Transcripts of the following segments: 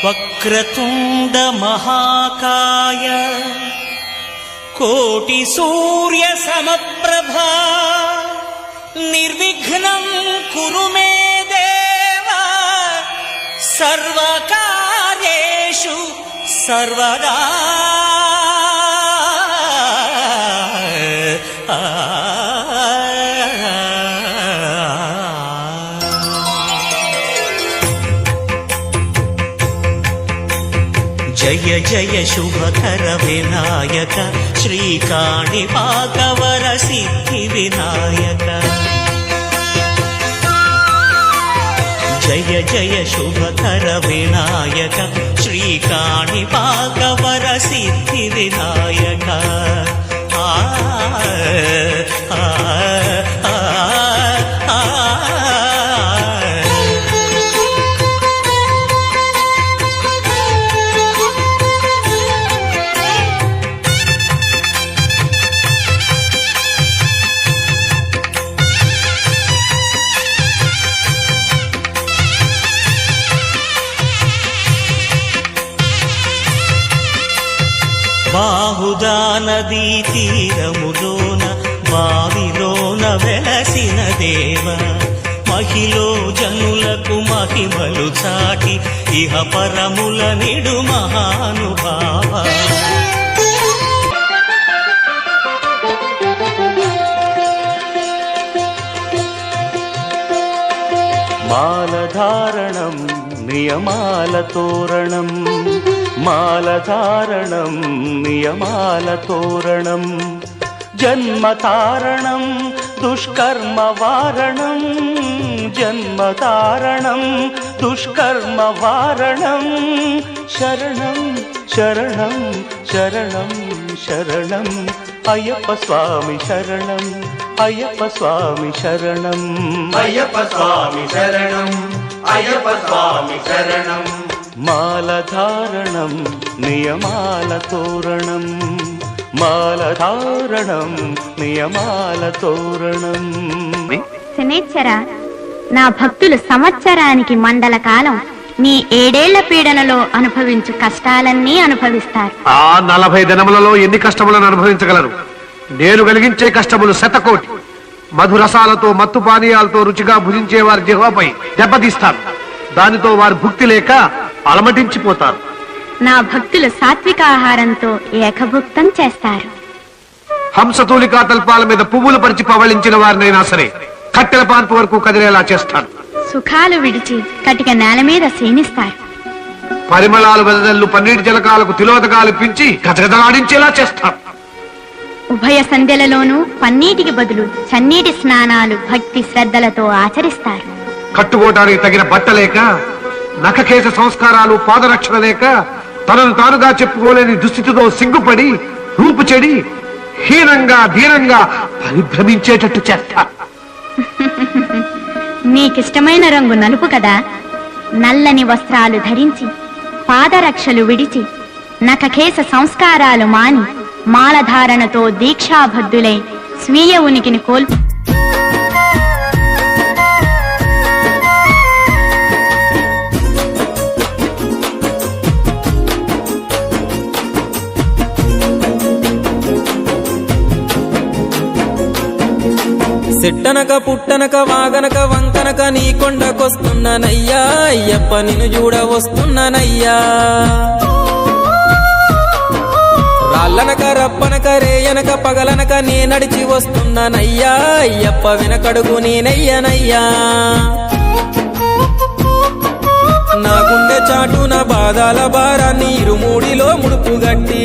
వక్రతుండ మహాకాయ కోటి సూర్య సమప్రభా నిర్విఘ్నం కురు మే దేవ సర్వకార్యేషు సర్వదా. జయ జయ శుభకర వినాయక శ్రీకాణిపాకవర సిద్ధి వినాయక. జయ జయ శుభకర వినాయక శ్రీకాణిపాకవర సిద్ధి వినాయక. ఆ ఆ ఆ ఆ బాహుదా నదీ తీరములోన బావిలోన వెలసిన దేవ మహిలో జనులకు మహిమలు చాటి ఇహ పరముల నిడు మహానుభావ. మాలధారణం నియమాల తోరణం మాలధారణం నియమాల తోరణం జన్మతారణం దుష్కర్మ వారణం జన్మతారణం దుష్కర్మ వారణం. శరణం శరణం శరణం శరణం అయ్యప్ప స్వామి శరణం అయ్యప్ప స్వామి శరణం అయ్యప్ప స్వామి శరణం అయ్యప్ప స్వామి శరణం. మాలధారణం నియమాల తోరణం మాలధారణం నియమాల తోరణం. శనేశ్వర, నా భక్తులు సంవత్సరానికి మండల కాలం నీ 7 ఏళ్ల పీడనలో అనుభవించు కష్టాలన్నీ అనుభవిస్తారు. ఆ 40 దినములలో ఎన్ని కష్టములను అనుభవించగలరు? నేను కలిగించే కష్టములు శతకోటి. మధురసాలతో మత్తు పానీయాలతో రుచిగా భుజించే వారి జిహ్వపై దెబ్బతీస్తాను. దానితో వారు భుక్తి లేక అలమటించిపోతారు. నా భక్తులు సాత్విక ఆహారంతో ఏకభుక్తం చేస్తారు. హంసతూలికా తల్పాల మీద పువ్వులు పరిచి పవళించిన వారినైనా సరే కట్టెల పాన్పు వరకు కదిలేలా చేస్తాను. సుఖాలు విడిచి కటిక నేల మీద శయనిస్తారు. పరిమళాలు వెదజల్లు పన్నీటి జలకాలకు తిలోదకాలు పించి గజగజలాడించేలా చేస్తాను. ఉభయ సంధ్యలలోనూ పన్నీటికి బదులు చన్నీటి స్నానాలు భక్తి శ్రద్ధలతో ఆచరిస్తారు. కట్టుకోవటానికి తగిన బట్టలేక నఖకేశ సంస్కారాలు పాదరక్షణ లేక తనను తానుగా చెప్పుకోలేని దుస్థితితో సిగ్గుపడి రూపు చెడి హీనంగా దీనంగా పరిభ్రమించేటట్టు చేస్తా. నీకిష్టమైన రంగు నలుపు కదా. నల్లని వస్త్రాలు ధరించి పాదరక్షలు విడిచి నఖకేశ సంస్కారాలు మాని మాలధారణతో దీక్షాబద్ధులై స్వీయ ఉనికిని కోల్పు సిట్టనక పుట్టనక వాగనక వంకనక నీ కొండకొస్తున్నానయ్యా అయ్యప్ప నిన్ను చూడ వస్తున్నానయ్యా. రాళ్ళనక రప్పనక రేయనక పగలనక నే నడిచి వస్తున్నానయ్యా అయ్యప్ప వెనకడుగు నేనయ్యనయ్యా. నా గుండె చాటున బాధాల భారాన్ని ఇరుమూడిలో ముడుపుగట్టి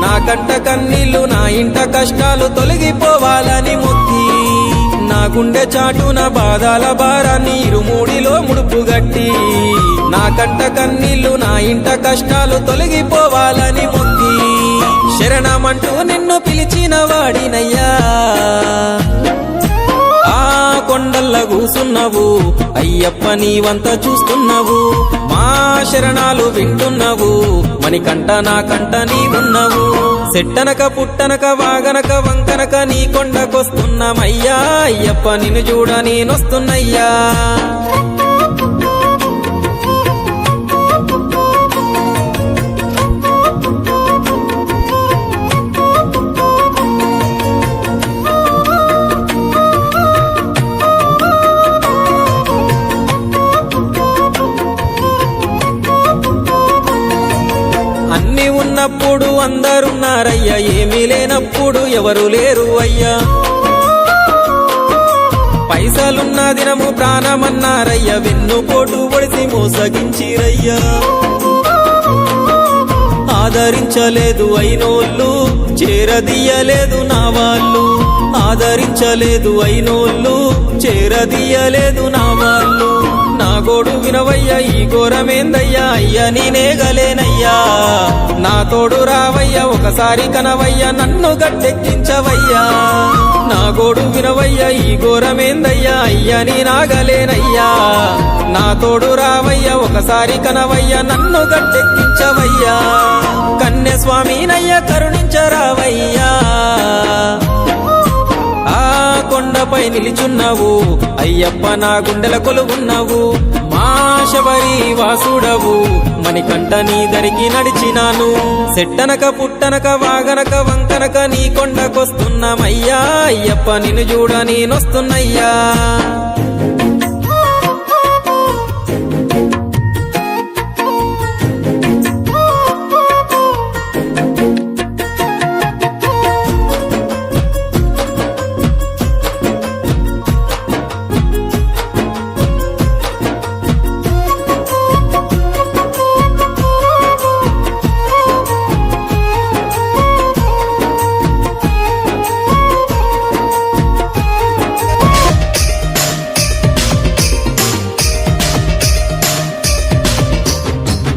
నా కంట కన్నీళ్లు నా ఇంట కష్టాలు తొలగిపోవాలని మొక్కి నా గుండె చాటున బాధాల భారాన్ని ఇరుమూడిలో ముడుపుగట్టి నా కంట కన్నీళ్లు నా ఇంట కష్టాలు తొలగిపోవాలని మొక్కి శరణమంటూ నిన్ను పిలిచిన వాడినయ్యా. ఆ కొండల్ల కూసున్నావు అయ్యప్ప నీవంత చూస్తున్నావు మా శరణాలు వింటున్నావు మణికంఠ నా కంట నీవున్నావు. సెట్టనక పుట్టనక వాగనక వంకనక నీ కొండకొస్తున్నామయ్యా అయ్యప్ప నిన్ను చూడ నేనొస్తున్నయ్యా. ఉన్నారయ్యా ఏమీ లేనప్పుడు ఎవరు లేరు అయ్యా పైసలున్న దినము ప్రాణమన్నారయ్యా వెన్నుపోటు పొడిసి మోసగించిరయ్యా ఆదరించలేదు అయినోళ్ళు చేరదీయలేదు నా వాళ్ళు ఆదరించలేదు అయినోళ్ళు చేరదీయలేదు నా వాళ్ళు నా గోడు వినవయ్యా ఈ ఘోరమేందయ్యా అయ్యా నేనేగలేనయ్యా నా తోడు రావయ్యా ఒకసారి కనవయ్యా నన్ను గట్టెక్కించవయ్యా నా గోడు వినవయ్యా ఈ ఘోరమేందయ్యా అయ్యా నేనాగలేనయ్యా నా తోడు రావయ్యా ఒకసారి కనవయ్యా నన్ను గట్టెక్కించవయ్యా కన్య స్వామినయ్యా కరుణించరావయ్యా ఆ కొండపై నిలిచున్నావు అయ్యప్ప నా గుండెల కొలువున్నావు మా శబరి వాసుడవు మణికంఠ నీ దరికి నడిచినాను సెట్టనక పుట్టనక వాగనక వంకనక నీ కొండకొస్తున్నామయ్యా అయ్యప్ప నిన్ను చూడ నేనొస్తున్నయ్యా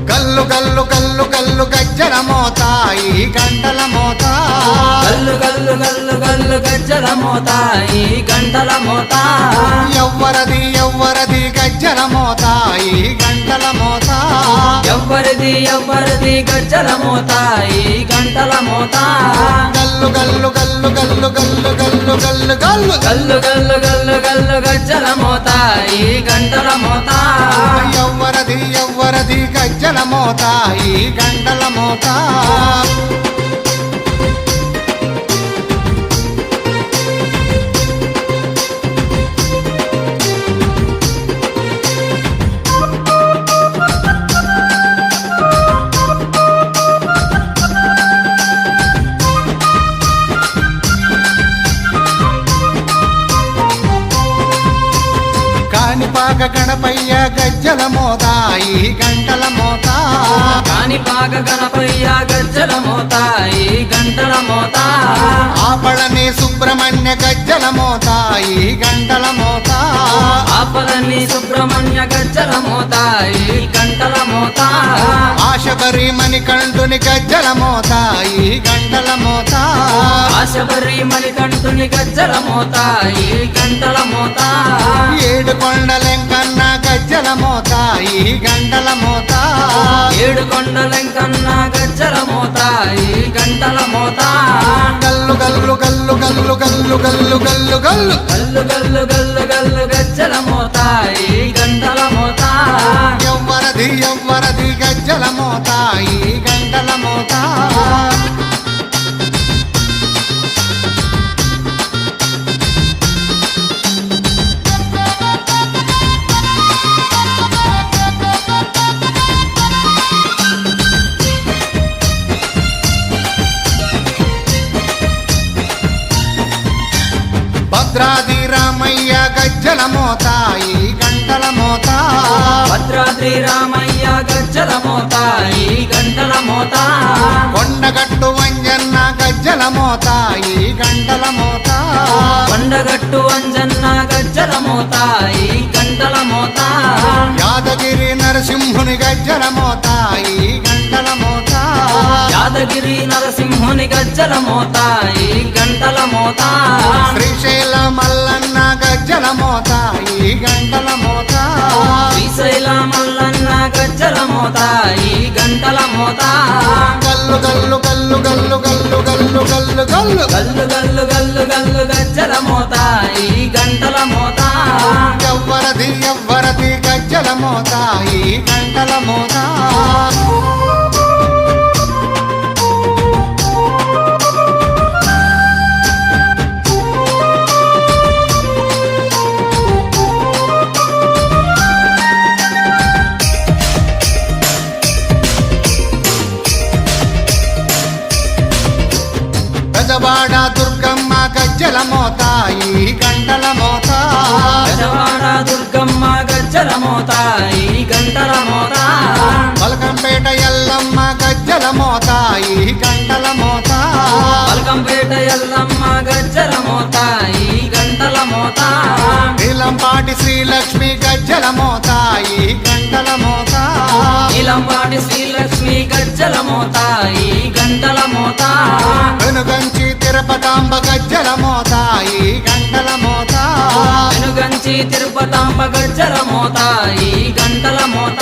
గల్లు గల్లు గల్లు గల్లు గజ్జల మోత ఈ గంటల మోత గల్లు గల్లు గల్లు గల్లు గజ్జల మోత ఈ గంటల మోత ఎవ్వరది ఎవ్వరది గజ్జల మోత ఈ గంటల మోత ఎవ్వరిది ఎవ్వరిది గజ్జల మోత ఈ గంటల మోత గల్లు గల్లు గల్లు గల్లు గల్లు గల్లు గల్లు గల్లు గల్లు గల్లు గల్లు గల్లు గజ్జల మోత ఈ గంటల మోత ఎవ్వరది ఎవ్వరది గజ్జల మోత ఈ గంటల మోత కాణిపాక గణపయ్య గజ్జల మోత ఈ గంటల మోత కాణిపాక గణపయ్య గజ్జల మోత ఈ గంటల మోత ఆపళని సుబ్రహ్మణ్య గజ్జల మోత ఈ గంటల మోత ఆపలని సుబ్రహ్మణ్య గజ్జల మోత ఈ గంటల మోత ఆశబరి మణికంఠుని గజ్జల మోత ఈ గంటల మోత ఆశబరి మణికంఠుని గజ్జల మోత ఈ గంటల మోత ఏడు కొండలెంకన్న గజ్జల మోత ఈ గంటల మోత ఏడు కొండలెంకన్న గజ్జల మోత ఈ గంటల మోత గల్లు గల్లు గల్లు గల్లు గల్లు గల్లు గల్లు గల్లు గల్లు గల్లు గల్లు గల్లు గజ్జల మోత ఈ గంటల మోత ఎవ్వరది ఎవ్వరది గజ్జల మోత ఈ గంటల మోత భద్రాది రామయ్య గజ్జల మోత ఈ గంటల మోత భద్రాద్రి రామయ్య గజ్జల మోత ఈ గంటల మోత కొండగట్టు వంజన్న గజ్జల మోత ఈ గంటల మోత కొండగట్టు అంజన్న గజ్జల మోత ఈ గంటల మోత యాదగిరి నరసింహుని గజ్జల మోత ఈ గంటల మోత యాదగిరి నరసింహుని గజ్జల మోత ఈ గంటల మోత శ్రీశైల మల్లన్న గజ్జల మోత ఈ గంటల మోత శ్రీశైల మల్లన్న గజ్జల మోత ఈ గంటల మోత గల్లు గల్లు గల్లు గల్లు గల్లు గల్లు గల్లు గల్లు గల్లు గల్లు గల్లు గల్లు గజ్జల మోత ఈ గంటల మోత ఎవ్వరది ఎవ్వరది గజ్జల మోత ఈ గంటల మోత బెజవాడ దుర్గమ్మ గజ్జల మోత ఈ గంటల మోత బెజవాడ దుర్గమ్మ గజ్జల మోత ఈ గంటల మోత బలకంపేట ఎల్లమ్మ గజ్జల మోత ఈ గంటల మోత బల్కంపేట ఎల్లమ్మ గజ్జల మోత ఈ గంటల మోత నీలంపాటి శ్రీలక్ష్మి గజ్జల మోత ఈ గంటల మోత నీలంపాటి శ్రీలక్ష్మి గజ్జల మోత ఈ గంటల మోత వెనుగంచి తిరుపతాంబ గజ్జల మోత ఈ గంటల మోత వెనుగంచి తిరుపతాంబ గజ్జల మోత ఈ గంటల మోత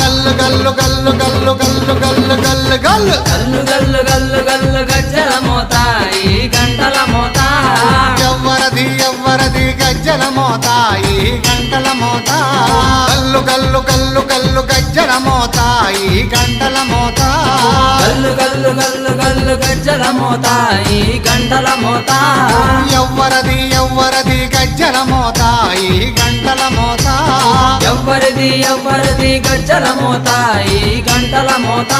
గల్లు గల్లు గల్లు గల్లు గల్లు గల్లు గల్లు గల్లు గల్లు గల్లు గల్లు గల్లు గజ్జల మోత ఈ గంటల మోత ఎవ్వరది ఎవ్వరది గజ్జల మోత ఈ గంటల మోత గల్లు గల్లు గల్లు గల్లు గజ్జల మోత ఈ గంటల మోత గల్లు గల్లు గల్లు గల్లు గజ్జల మోత ఈ గంటల మోత ఎవ్వరది ఎవ్వరది గజ్జల మోత ఈ గంటల మోత ఎవ్వరిది ఎవ్వరిది గజ్జల మోత ఈ గంటల మోత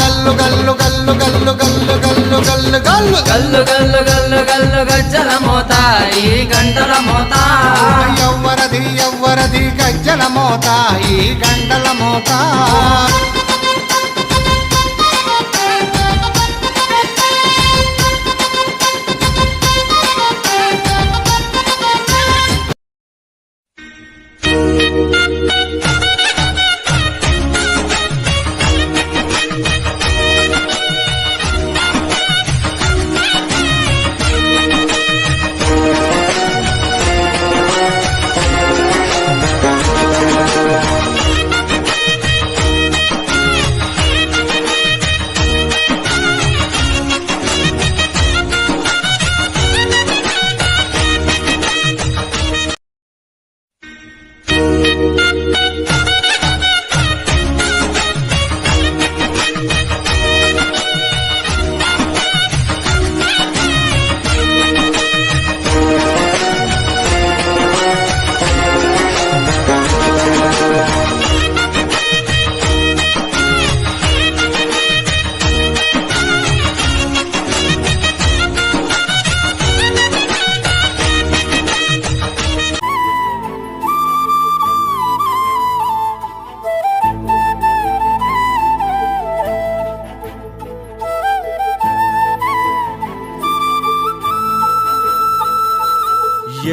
గల్లు గల్లు గల్లు గల్లు గల్లు గల్లు గల్లు గల్లు గల్లు గల్లు గల్లు గల్లు గజ్జల మోత ఈ గంటల మోత ఎవ్వరది ఎవ్వరది గజ్జల మోత ఈ గంటల మోత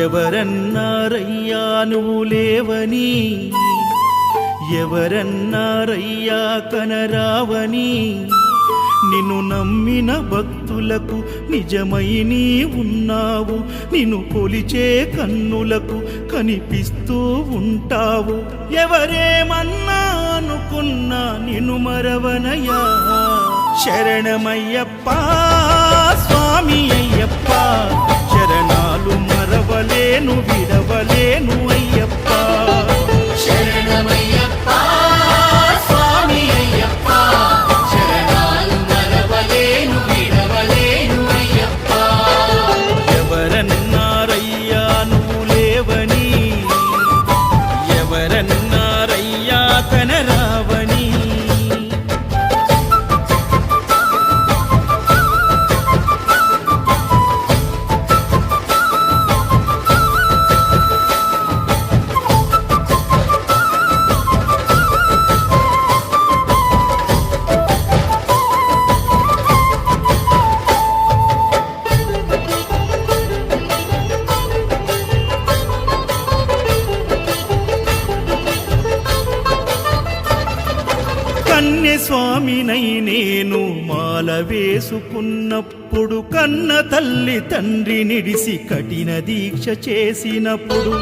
ఎవరన్నారయ్యా నువ్వు లేవని, ఎవరన్నారయ్యా కనరావని, నిన్ను నమ్మిన భక్తులకు నిజమై నీ ఉన్నావు, నిన్ను కొలిచే కన్నులకు కనిపిస్తూ ఉంటావు. ఎవరేమన్నా అనుకున్నా నిన్ను మరవనయ్యా. శరణమయ్యప్ప స్వామి అయ్యప్ప, శరణాలు మరవలేను విడవలేను అయ్యప్ప. శరణమయ్యప్ప స్వామి అయ్యప్ప, శరణాలు మరవలేను విడవలేను అయ్యప్ప. ఎవరన్నారయ్యా నువ్వు లేవని, ఎవరన్నారయ్యా కనరావని. కన్యస్వామినై నేను మాల వేసుకున్నప్పుడు, కన్న తల్లి తండ్రి నిడిసి కఠిన దీక్ష చేసినప్పుడు,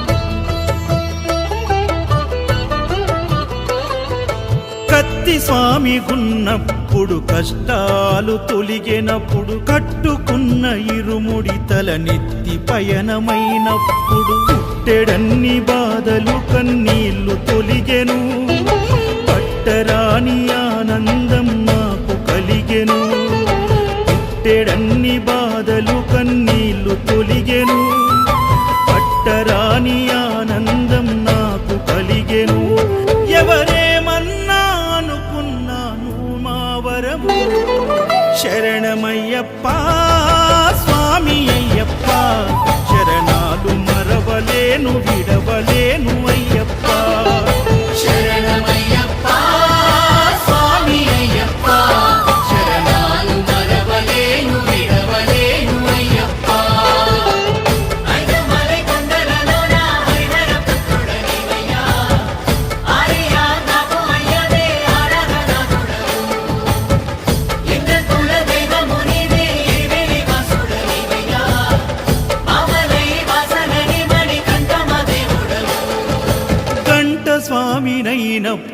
కత్తి స్వామి గున్నప్పుడు కష్టాలు తొలిగినప్పుడు, కట్టుకున్న ఇరుముడి తల నెత్తి పయనమైనప్పుడు, పుట్టెడన్ని బాధలు కన్నీళ్లు తొలిగెను, పట్టరాని ఆనందం నాకు కలిగెను. పుట్టెడన్ని బాధలు కన్నీళ్లు తొలిగెను, పట్టరాని ఆనందం నాకు కలిగెను. ఎవరేమన్నా అనుకున్నాను మా వరము. శరణమయ్యప్ప మరవలేను విడవలేను అయ్యప్ప. శరణమయ్యప్ప స్వామి అయ్యప్ప శరణాలు మరవలేను విడవలేను అయ్యప్ప. ఐదుమలై కొండలలోన హరిహర పుత్రుడనివయ్యా ఆర్యా నాకు అయ్యవే ఆరాధనాథుడవు. ఎన్న కుల దైవము నీవే ఎరివేలి వాసుడనివయ్యా మామలై వాసనని మణికంఠమ దేవుడవు. గంట స్వామినైనప్పుడు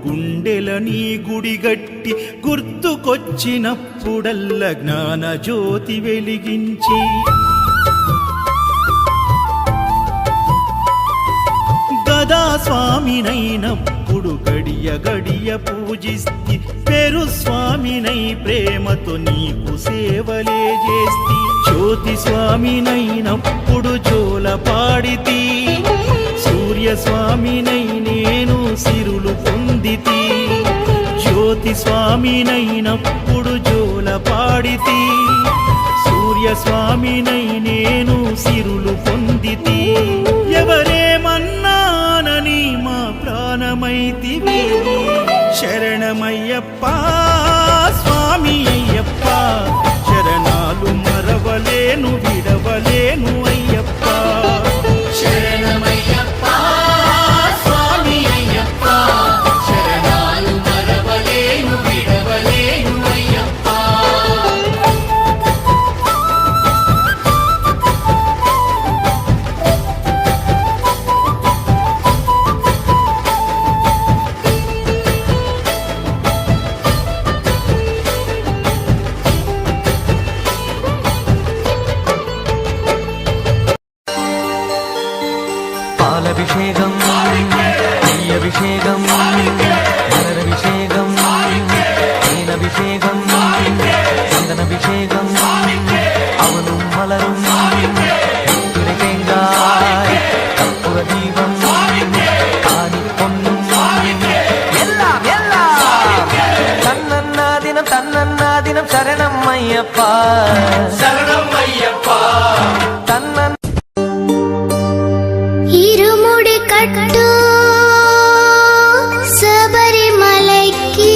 గుండెల నీ గుడిగట్టి గుర్తుకొచ్చినప్పుడల్ల జ్ఞాన జ్యోతి వెలిగించి గదా స్వామినైనప్పుడు గడియ గడియ పూజిస్తి పేరు స్వామినై ప్రేమతో నీకు సేవలే చేస్తి. జ్యోతి స్వామినైనప్పుడు జోల పాడితి సూర్య స్వామినై నేను సిరులు పొందితి. జ్యోతి స్వామినైనప్పుడు జోల పాడితి సూర్య స్వామినై నేను సిరులు పొందితి. ఎవరేమన్నానని మా ప్రాణమైతివి శరణమయ్యప్ప స్వామి అయ్యప్ప శరణాలు మరవలేను విడవలేను అయ్యప్ప. శరణమయ్యప్ప స్వామి అయ్యప్ప శరణాలు మరవలేను విడవలేను అయ్యప్ప. పాలభిషేకం నెయ్యభిషేకం మలరభిషేకం తేనభిషేకం చందనభిషేకం అవును మలரும் துரைத்தேங்காய் கற்பூர தீபம் காணி பொன்னும் எல்லாம் எல்லாம் தன்னன்னா தினம் சரணம் ஐயப்பா శరణం అయ్యప్ప தன்னன் ఇరుముడి కట్టు శబరిమలైకి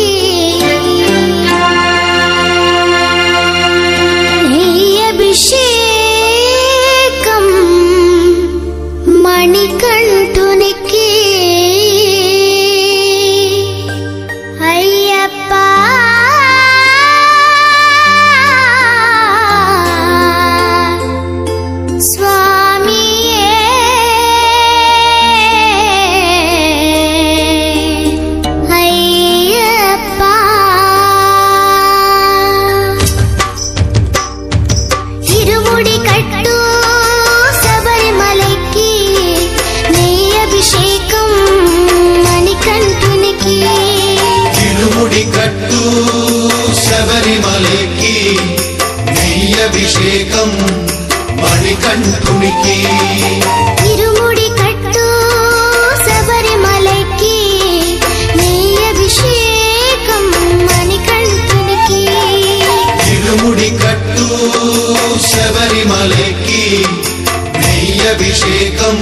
అభిషేకం మణికంఠునికి అయ్యప్ప. స్వామియే అయ్యప్ప. ఇరుముడి కట్టు శబరిమలైకి నెయ్యి అభిషేకం మణికంఠునికి. ఇరుముడి కట్టు శబరిమలకి నెయ్యభిషేకం మణికంఠునికి. ఇరుముడి కట్టు శబరిమలైకి నెయ్యి అభిషేకం మణికంఠునికి. ఇరుముడి కట్టు శబరిమలకి నెయ్యభిషేకం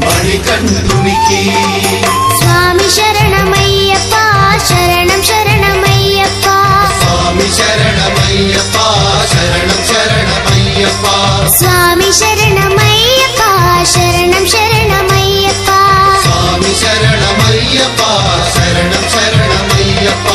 మణికంఠునికి. స్వామి శరణమయ్యప్ప శరణం శరణమయ్యప్ప. స్వామి శరణమయ్యప్ప శరణం శరణమయ్యప్ప. స్వామి శరణమయ్యప్ప శరణం శరణమయ్యప్ప. స్వామి శరణమయ్యప్ప శరణం శరణమయ్యప్ప.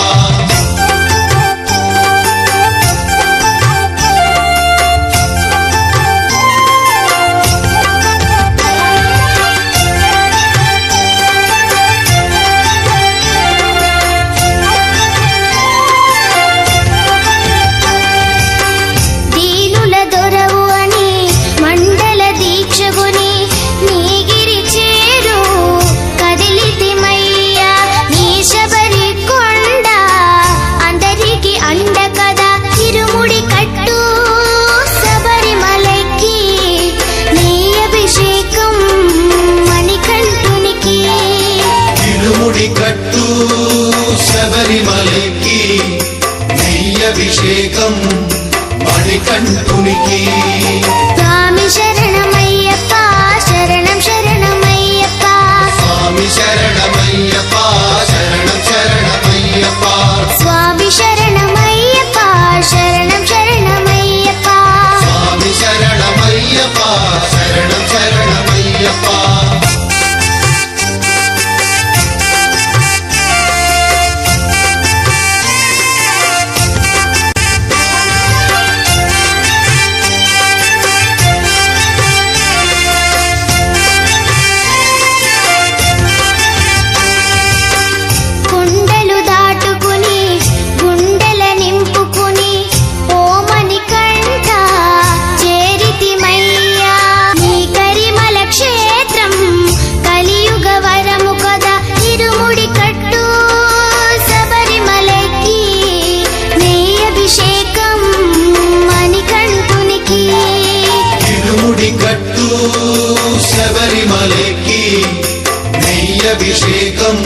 నెయ్యభిషేకం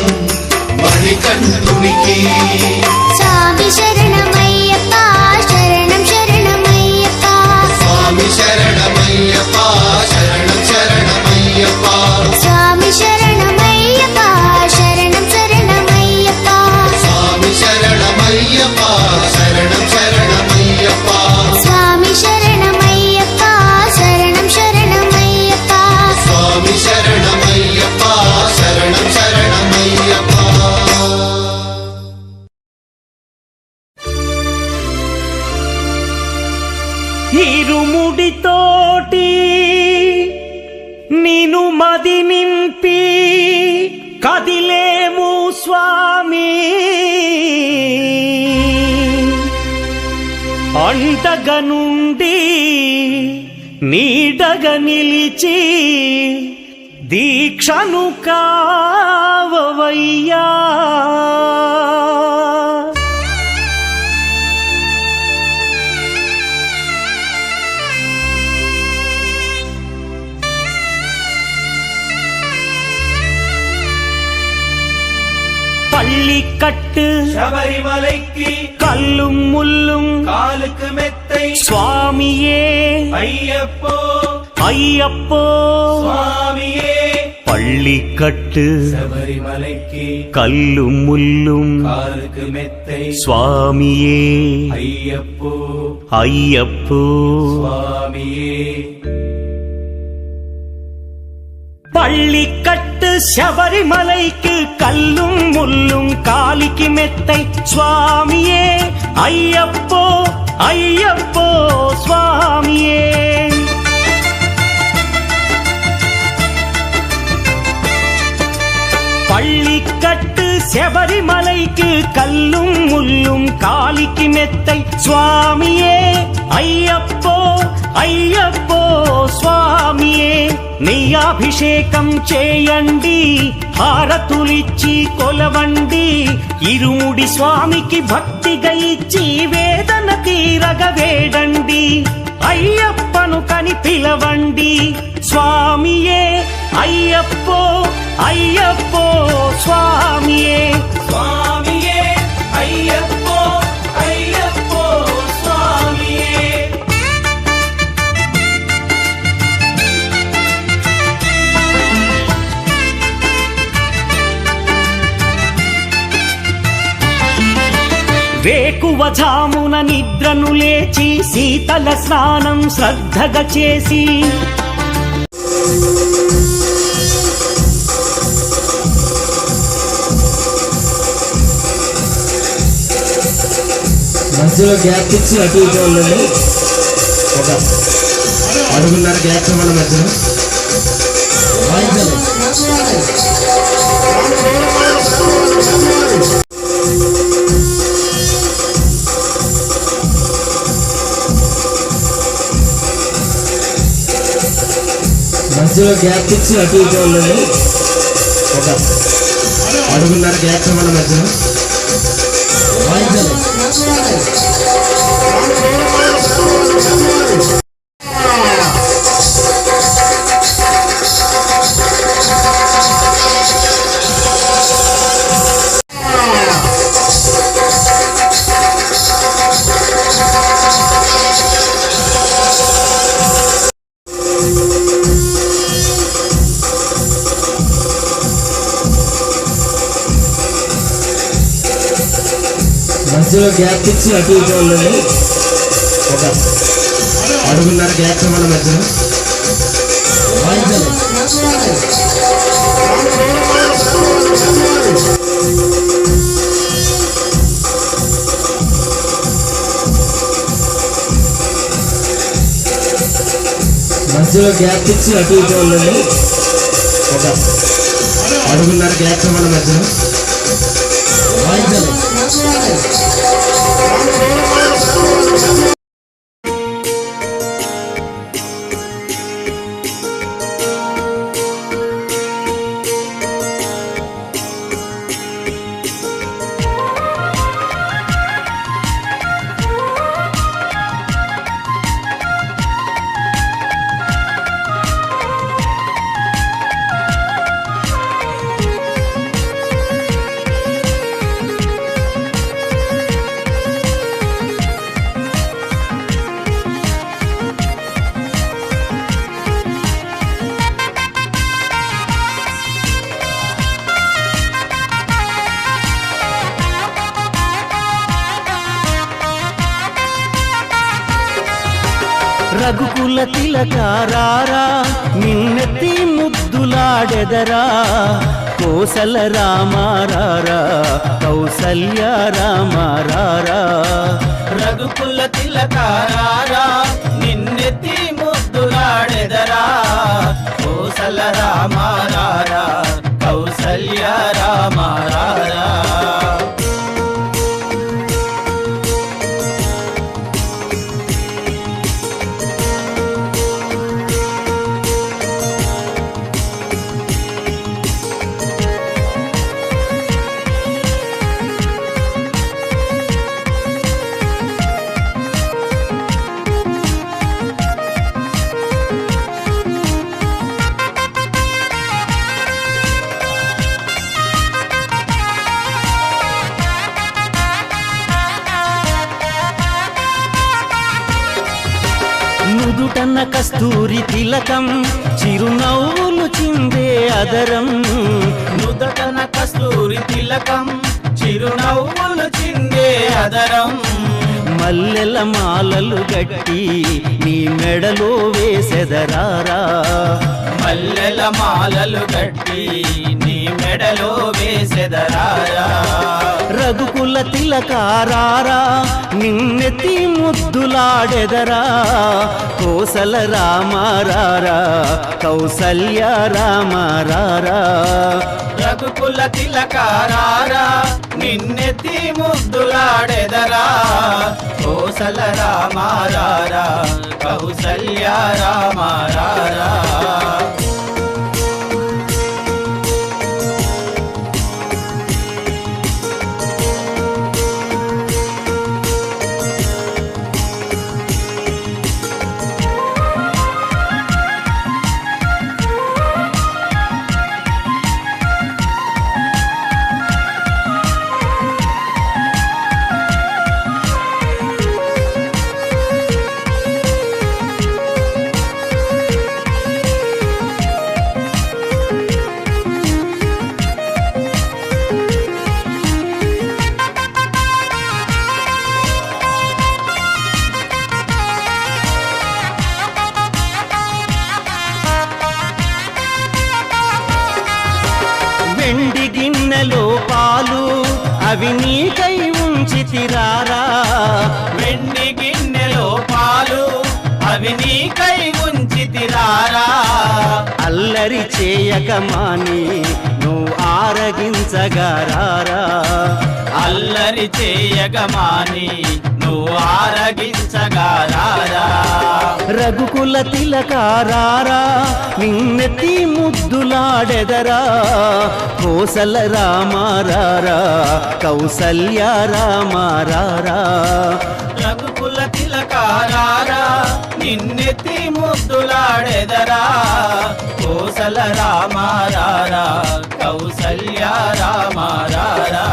మణికంఠునికి. స్వామి శరణమయ్యప్ప శరణం శరణమయ్యప్ప స్వామి శరణమయ్యప్ప శరణం శరణమయ్యప్ప. స్వామి శరణమయ్యప్ప శరణం శరణమయ్యప్ప స్వామి శరణమయ్యప్ప శరణం శరణమయ్యప్ప. స్వామి శరణమయ్యప్ప శరణం శరణమయ్యప్ప స్వామి శరణమయ్యప్ప శరణం శరణమయ్యప్ప. ఇరుముడితోటి నిను మది నింపి కదిలేము స్వామి, అండగ నుండి నీడగ నిలిచి దీక్షను కావవయ్యా. பள்ளிக்கட்டு சபரிமலைக்கு கல்லும் முள்ளும் காலுக்கு மெத்தை சுவாமியே ஐயப்போ ஐயப்போ சுவாமியே. பள்ளிக்கட்டு சபரிமலைக்கு கல்லும் முள்ளும் காலுக்கு மெத்தை சுவாமியே ஐயப்போ ஐயப்போ சுவாமியே. பள்ளிக்கட்டு சபரிமலைக்கு கல்லும் முள்ளும் காலிக்கு மெத்தை சுவாமியே ஐயப்போ ஐயப்போ சுவாமியே. பள்ளிக்கட்டு శబరిమలైకి కల్లుం ముల్లుం కాలికి మెత్తై స్వామియే అయ్యప్పో అయ్యప్పో స్వామియే. నీ అభిషేకం చేయండి హారతులిచ్చి కొలవండి, ఇరుముడి స్వామికి భక్తిగా ఇచ్చి వేదన తీరగ వేడండి. అయ్యప్పను కని పిలవండి స్వామియే అయ్యప్పో అయ్యప్పో స్వామియే. స్వామియే అయ్యప్పో అయ్యప్పో స్వామియే. వేకువజామున నిద్రను లేచి శీతల స్నానం శ్రద్ధగా చేసి మధ్యలో గ్యాప్ ఇచ్చి అటు ఇటు ఉండండి. ఒక అడుగున్నర గ్యాప్ ఇవ్వండి మధ్యలో. వాయించాలి. మధ్యలో గ్యాప్ ఇచ్చి అటు ఇటు ఉండండి. ఒక అడుగున్నర గ్యాప్ ఇవ్వండి మధ్యలో. వాయించాలి. మధ్యలో గ్యాప్ ఇచ్చి అటు ఇటు ఉండండి. ఒక అడుగున్నర గ్యాప్ ఇవ్వండి మధ్యలో. వాయించాలి. మధ్యలో గ్యాప్ ఇచ్చి అటు ఇటు ఉండండి. ఒక అడుగున్నర గ్యాప్ ఇవ్వండి మధ్యలో. వాయించాలి. రఘుకుల తిలకారారా నిన్నెత్తి ముద్దులాడెదరా కోసల రామారారా కౌసల్య రామారారా రఘుకుల తిలకారారా నిన్నెత్తి ముద్దులాడెదరా కోసల రామారారా కౌసల్య రామారారా నుదుటన్న కస్తూరి తిలకం చిరునవ్వులు చిందే అదరం నుదటన కస్తూరి తిలకం చిరునవ్వులు చిందే అదరం మల్లెల మాలలు గట్టి నీ మెడలో వేసెదరారా మల్లెల మాలలు కట్టి నీ మెడలో వేసెదరారా రఘుకుల తిలకారారా నిన్నెత్తి ముద్దులాడెదరా కోసల రామారారా కౌసల్య రామారారా రఘుకుల తిలకారారా నిన్నెత్తి ముద్దులాడెదరా కోసల రామారారా కౌసల్య రామారారా వెండి గిన్నెలో పాలు అవి నీకై ఉంచితిరారా వెండి గిన్నెలో పాలు అవి నీకై ఉంచితిరారా అల్లరి చేయక మాని నువ్వు ఆరగించగారారా అల్లరి చేయగమాని నువ్వు ఆరగించగారారా రఘుకుల తిలకారారా నిన్నెత్తి ముద్దులాడెదరా కోసల రామారారా కౌసల్య రామారారా రఘుకుల తిలకారారా నిన్నెత్తి ముద్దులాడెదరా కోసల రామారారా కౌసల్య రామారారా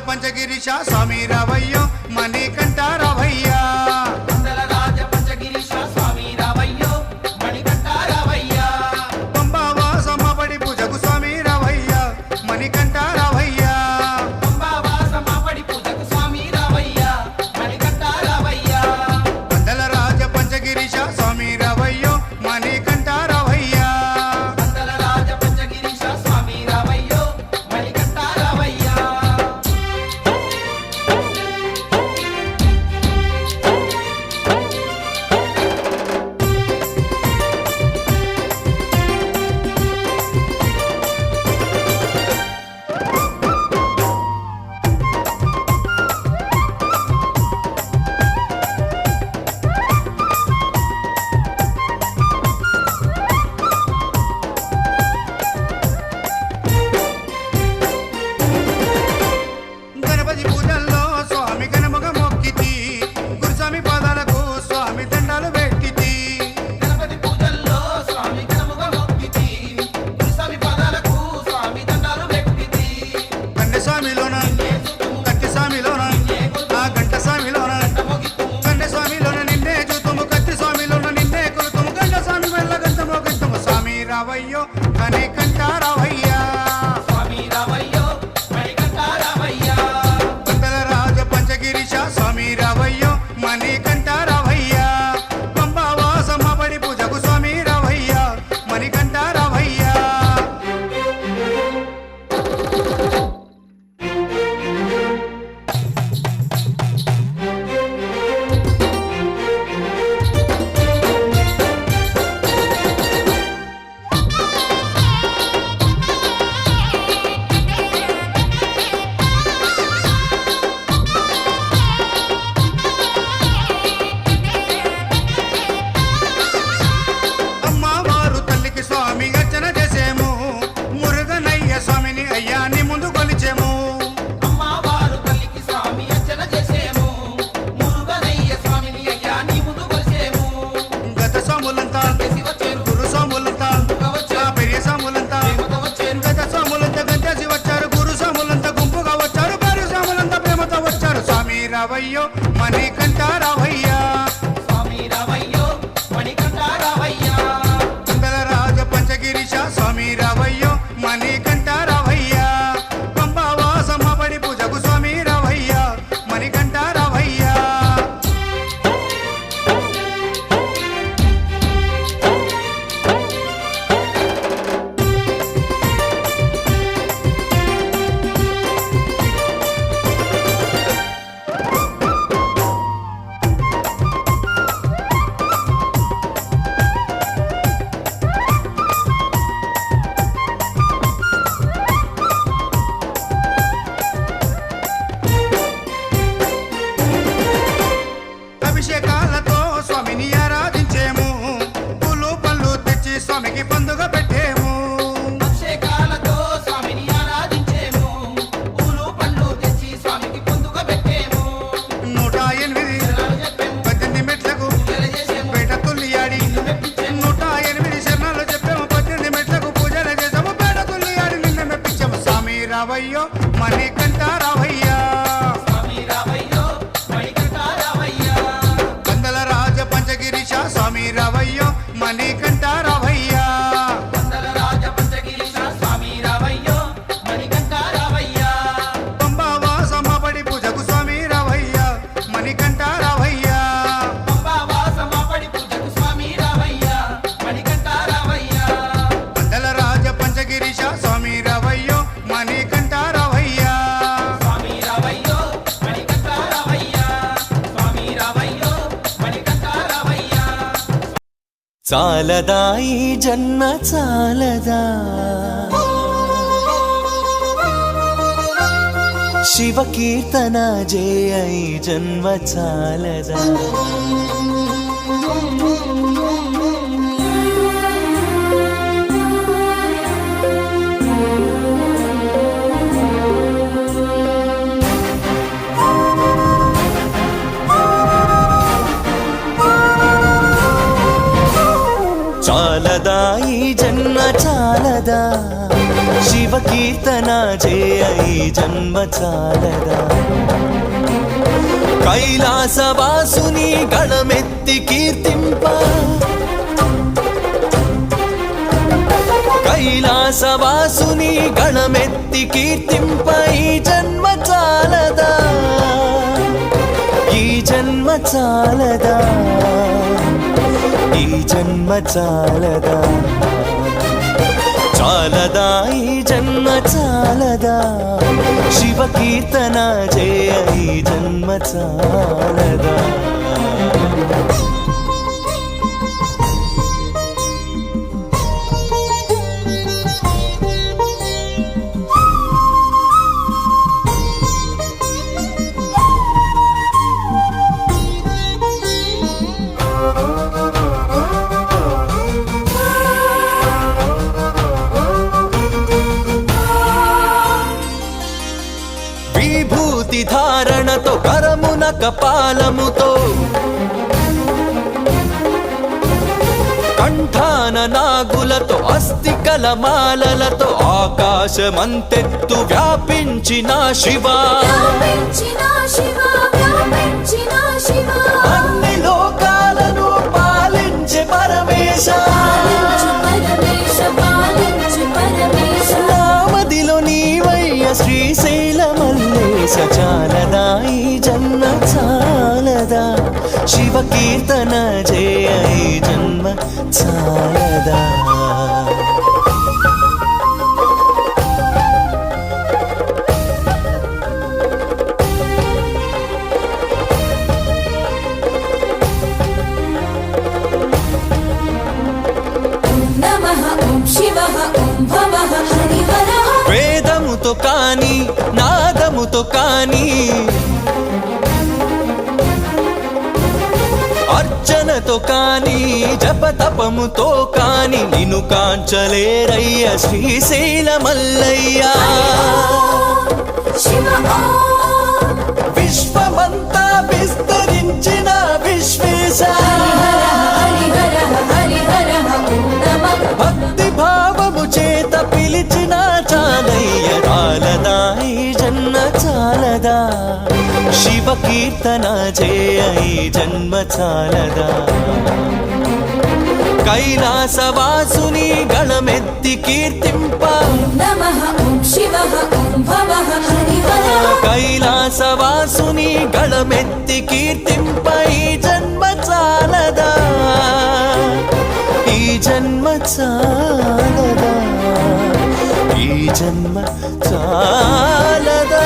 పంచగిరీశ స్వామి రావయ్యో మణికంఠ రావయ్యా రాజ పంచగిరీశ స్వామి రావయ్యో మణికంఠ రావయ్యా పంబావాస మాపడి పూజకు స్వామి రావయ్యా మణికంఠ రావయ్యా పంబావాస మాపడి పూజకు స్వామి రావయ్యా మణికంఠ రావయ్యా పందల రాజ పంచగిరీశ స్వామి రావయ్యో రావయ్యో మణికంఠ రావయ్యా స్వామి రావయ్యో మణికంఠ రావయ్యా కందల రాజ పంచగిరీశ స్వామి రావయ్యో మణికంఠ రావయ్యా పంబావాసమ్మ పడి పూజకు స్వామి రావయ్యా మణికంఠ రావయ్యా అభిషేకాలతో స్వామిని ఆరాధించేము పూలు పళ్ళు తెచ్చి స్వామికి పండుగ పెట్టేము అభిషేకాలతో స్వామిని ఆరాధించేము పూలు పండ్లు తెచ్చి స్వామికి పొందుగా పెట్టేము 108 18 మెట్లకు పూజలు చేసేము పేట తుల్లియాడి 108 శరణాలు చెప్పాము 18 మెట్లకు పూజలు చేసాము పేట తుల్లియాడి నిన్న మెప్పించాము స్వామి రావయ్యో మణికంఠ రావయ్యా స్వామి రావయ్యో మణికంఠ రావయ్యా కందల రాజ పంచగిరీశ స్వామి రావయ్యో మణికంఠ రావయ్యా కందల రాజ పంచగిరీశ స్వామి రావయ్యో మణికంఠ రావయ్యా పంబావాసమ్మ పడి పూజకు స్వామి రావయ్యా మణికంఠ రావయ్యా పంబావాసమ్మ పడి పూజకు స్వామి రావయ్యా మణికంఠ రావయ్యా కందల రాజ పంచగిరీశ స్వామి రావయ్యో మణికంఠ రావయ్యా స్వామి రావయ్యో మణికంఠ రావయ్యా స్వామి రావయ్యో మణికంఠ రావయ్యా చాలదా ఈ జన్మ చాలదా శివ కీర్తన జయ ఈ జన్మ చాలదా చాలదా ఈ జన్మ చాలదా శివ కీర్తన జయ ఈ జన్మ చాలదా కైలాసవాసుని గణమెత్తి కీర్తింప కైలాసవాసుని గణమెత్తి కీర్తింప ఈ జన్మ చాలదా ఈ జన్మ చాలదా ఈ జన్మ చాలదా చాలదా ఈ జన్మ చాలదా శివ కీర్తన జయ ఈ జన్మ చాలదా విభూతి ధారణతో కరమున కపాలముతో కంఠాన నాగులతో అస్థికల మాలలతో ఆకాశమంతెత్తు వ్యాపించిన శివా అన్ని లోకాలను పాలించే పరమేశ నామదిలో నీవయ్య శ్రీశైల మల్లేశ చాలదా ఈ జన్మ చాలదా శివ కీర్తన జయ ఈ జన్మ చాలదా వేదముతో కాని నాదముతో కాని అర్చనతో కాని జపతపముతో కాని నిన్ను కాంచలేరయ్య శ్రీశైల మల్లయ్య విశ్వమంతా విస్తరించిన విశ్వేశ భక్తి భావము చేత పిలిచిన చాలయ్య చాలదా ఈ జన్మ చాలదా శివ కీర్తన చేయ ఈ జన్మ చాలదా కైలాసవాసుని గళమెత్తి కీర్తింప నమః ఓం శివః ఓం భవః హరివర కైలాసవాసుని గళమెత్తి కీర్తింప ఈ జన్మ చాలదా ఈ జన్మ చాలదా ఈ జన్మ చాలదా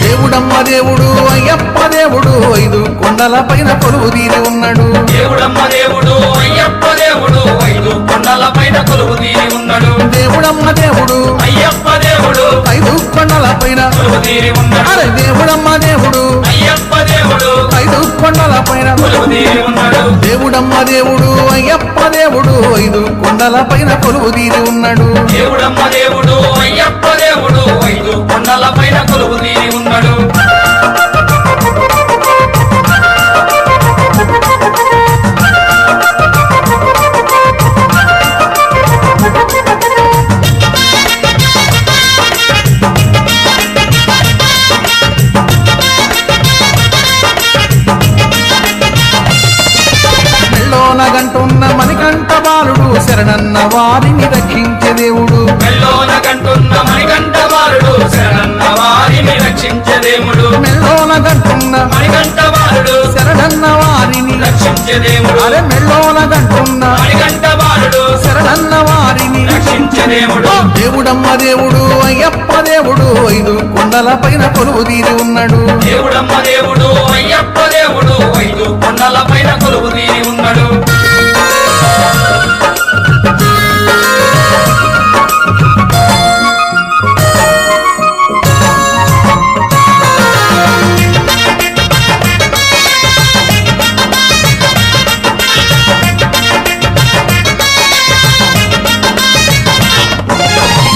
దేవుడమ్మ దేవుడు అయ్యప్ప దేవుడు ఐదు కొండల పైన కొలువు తీరి ఉన్నాడు దేవుడమ్మ దేవుడు అయ్యప్ప దేవుడు ఐదు కొండల పైన కొలువు తీరి ఉన్నాడు దేవుడమ్మ దేవుడు అయ్యప్ప దేవుడు ఐదు కొండల పైన కొలువు తీరి ఉన్నాడు అరే దేవుడమ్మ దేవుడు అయ్యప్ప దేవుడు ఐదు కొండల పైన కొలువు తీరి ఉన్నాడు దేవుడమ్మ దేవుడు అయ్యప్ప దేవుడు ఐదు కొండల పైన కొలువు తీరి ఉన్నాడు దేవుడమ్మ దేవుడు అయ్యప్ప దేవుడు ఐదు కొండల పైన కొలువు తీరి ఉన్నాడు మెల్లోనగంటున్న మణికంఠ బాలుడు శరణన్న వారిని రక్షించే దేవుడు మెల్లోన కంటున్న మణికంఠ బాలుడు శరణన్న వారిని రక్షించే దేవుడు మెల్లోనగంటున్న మణికంఠ బాలుడు శరణన్న వారిని రక్షించే దేవుడు అరే మెల్లోనగంటున్న మణికంఠ బాలుడు శరణన్న వారిని రక్షించే దేవుడు దేవుడమ్మ దేవుడు అయ్యప్ప దేవుడు ఐదు కొండల పైన కొలువు తీరి ఉన్నాడు దేవుడమ్మ దేవుడు అయ్యప్ప దేవుడు ఐదు కొండల పైన కొలువు తీరి ఉన్నాడు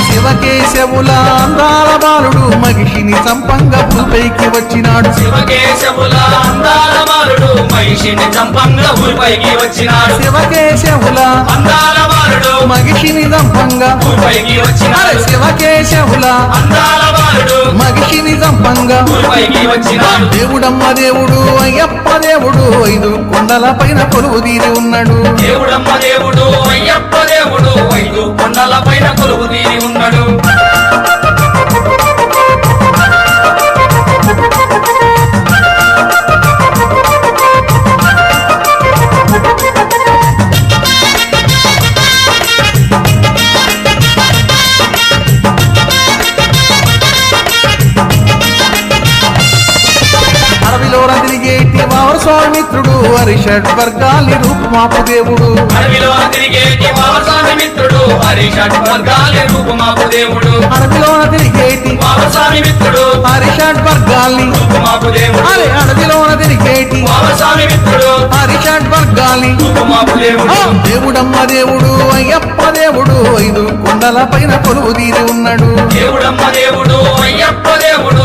శివకేశవుల అందాల బాలుడు మహిషిని చంపంగా భూపైకి వచ్చినాడు శివకేశవుల అందాల బాలుడు మహిషిని చంపంగా ఊరిపైకి వచ్చినాడు శివకేశవుల అందాల బాలుడు మహిషిని చంపంగా ఊరిపైకి వచ్చినాడు శివకేశవుల అందాల బాలుడు మహిషిని చంపంగా ఊరిపైకి వచ్చినాడు దేవుడమ్మ దేవుడు అయ్యప్ప దేవుడు ఐదు కొండల పైన కొలువు తీరి ఉన్నాడు దేవుడమ్మ దేవుడు అయ్యప్ప దేవుడు ఐదు కొండల పైన కొలువు తీరి ఉన్నాడు అడవిలో తిరిగేటి వావర స్వామిత్రుడు హరిషడ్ వర్గాలి రూపుమాపు దేవుడు అడవిలో తిరిగేటి వావసామి మిత్రుడు హరిషడ్ వర్గాలి రూపుమాపు దేవుడు అడవిలో తిరిగేటి వావసామి మిత్రుడు హరిషడ్ వర్గాల్ని రూపుమాపు దేవుడు అరే అడవిలో తిరిగేటి వావసామి మిత్రుడు హరిషడ్ వర్గాల్ని రూపుమాపు దేవుడు దేవుడమ్మ దేవుడు అయ్యప్ప దేవుడు ఐదు కొండల పైన కొలువు తీరి ఉన్నాడు దేవుడమ్మ దేవుడు అయ్యప్ప దేవుడు